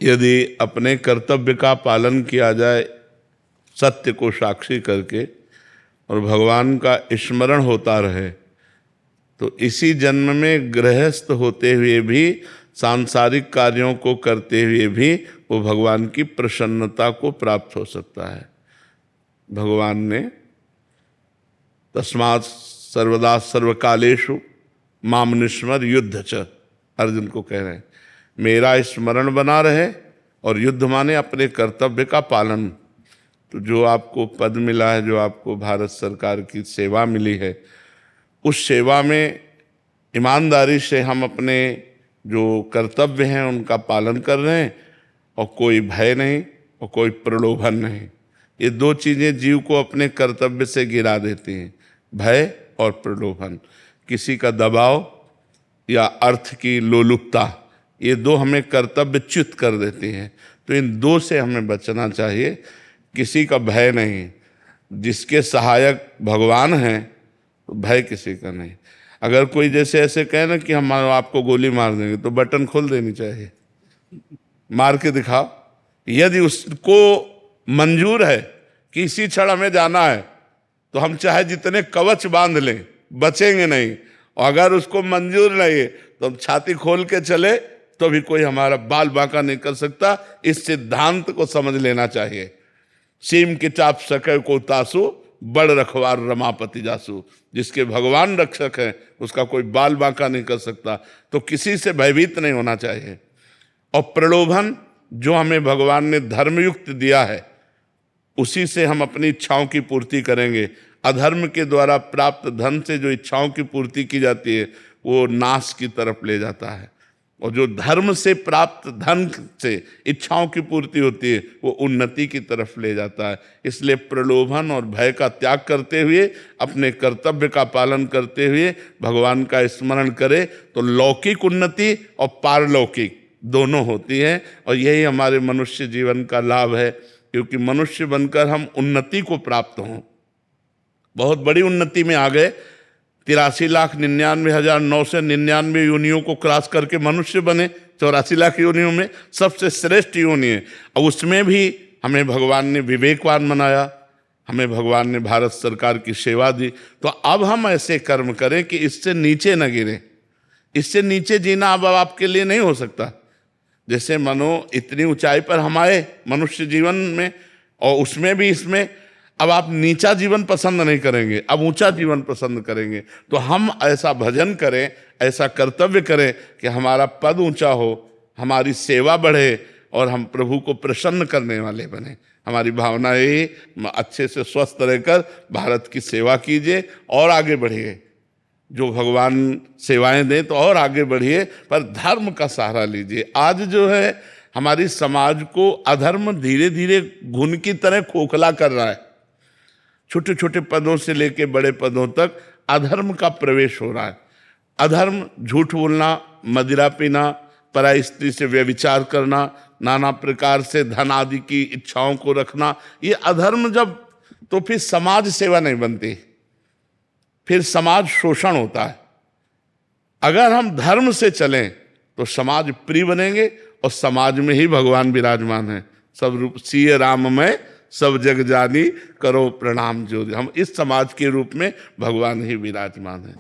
यदि अपने कर्तव्य का पालन किया जाए सत्य को साक्षी करके और भगवान का स्मरण होता रहे, तो इसी जन्म में गृहस्थ होते हुए भी, सांसारिक कार्यों को करते हुए भी वो भगवान की प्रसन्नता को प्राप्त हो सकता है। भगवान ने तस्मात् सर्वदा सर्वकालेषु माम निस्मर युद्ध च, अर्जुन को कह रहे हैं मेरा स्मरण बना रहे, और युद्ध माने अपने कर्तव्य का पालन। तो जो आपको पद मिला है, जो आपको भारत सरकार की सेवा मिली है, उस सेवा में ईमानदारी से हम अपने जो कर्तव्य हैं उनका पालन कर रहे हैं, और कोई भय नहीं और कोई प्रलोभन नहीं। ये दो चीज़ें जीव को अपने कर्तव्य से गिरा देती हैं, भय और प्रलोभन। किसी का दबाव या अर्थ की लोलुपता, ये दो हमें कर्तव्य च्युत कर देती हैं। तो इन दो से हमें बचना चाहिए। किसी का भय नहीं, जिसके सहायक भगवान हैं तो भय किसी का नहीं। अगर कोई जैसे ऐसे कहे ना कि हम आपको गोली मार देंगे, तो बटन खोल देनी चाहिए, मार के दिखाओ। यदि उसको मंजूर है कि इसी क्षण हमें जाना है, तो हम चाहे जितने कवच बांध लें, बचेंगे नहीं। और अगर उसको मंजूर नहीं है तो हम छाती खोल के चले तो भी कोई हमारा बाल बांका नहीं कर सकता। इस सिद्धांत को समझ लेना चाहिए। सीम के चाप सके को तासु, बड़ रखवार रमापति जासु। जिसके भगवान रक्षक हैं उसका कोई बाल बांका नहीं कर सकता। तो किसी से भयभीत नहीं होना चाहिए। और प्रलोभन जो हमें भगवान ने धर्मयुक्त दिया है, उसी से हम अपनी इच्छाओं की पूर्ति करेंगे। अधर्म के द्वारा प्राप्त धन से जो इच्छाओं की पूर्ति की जाती है वो नाश की तरफ ले जाता है, और जो धर्म से प्राप्त धन से इच्छाओं की पूर्ति होती है वो उन्नति की तरफ ले जाता है। इसलिए प्रलोभन और भय का त्याग करते हुए, अपने कर्तव्य का पालन करते हुए भगवान का स्मरण करें तो लौकिक उन्नति और पारलौकिक दोनों होती हैं। और यही हमारे मनुष्य जीवन का लाभ है, क्योंकि मनुष्य बनकर हम उन्नति को प्राप्त हों। बहुत बड़ी उन्नति में आ गए। 83,99,999 योनियों को क्रॉस करके मनुष्य बने। 84 लाख योनियों में सबसे श्रेष्ठ योनि है। और उसमें भी हमें भगवान ने विवेकवान बनाया, हमें भगवान ने भारत सरकार की सेवा दी। तो अब हम ऐसे कर्म करें कि इससे नीचे न गिरें। इससे नीचे जीना अब आपके लिए नहीं हो सकता। जैसे मानो इतनी ऊंचाई पर हम आए मनुष्य जीवन में, और उसमें भी इसमें अब आप नीचा जीवन पसंद नहीं करेंगे, अब ऊंचा जीवन पसंद करेंगे। तो हम ऐसा भजन करें, ऐसा कर्तव्य करें कि हमारा पद ऊंचा हो, हमारी सेवा बढ़े और हम प्रभु को प्रसन्न करने वाले बने। हमारी भावना यही, अच्छे से स्वस्थ रहकर भारत की सेवा कीजिए और आगे बढ़िए। जो भगवान सेवाएं दें तो और आगे बढ़िए, पर धर्म का सहारा लीजिए। आज जो है हमारी समाज को अधर्म धीरे धीरे घुन की तरह खोखला कर रहा है। छोटे छोटे पदों से लेके बड़े पदों तक अधर्म का प्रवेश हो रहा है। अधर्म झूठ बोलना, मदिरा पीना, पराई स्त्री से व्यभिचार करना, नाना प्रकार से धन आदि की इच्छाओं को रखना, ये अधर्म जब, तो फिर समाज सेवा नहीं बनती, फिर समाज शोषण होता है। अगर हम धर्म से चलें तो समाज प्रिय बनेंगे, और समाज में ही भगवान विराजमान है। सब रूप सिय राम में सब जग जानी, करो प्रणाम जो। हम इस समाज के रूप में भगवान ही विराजमान है।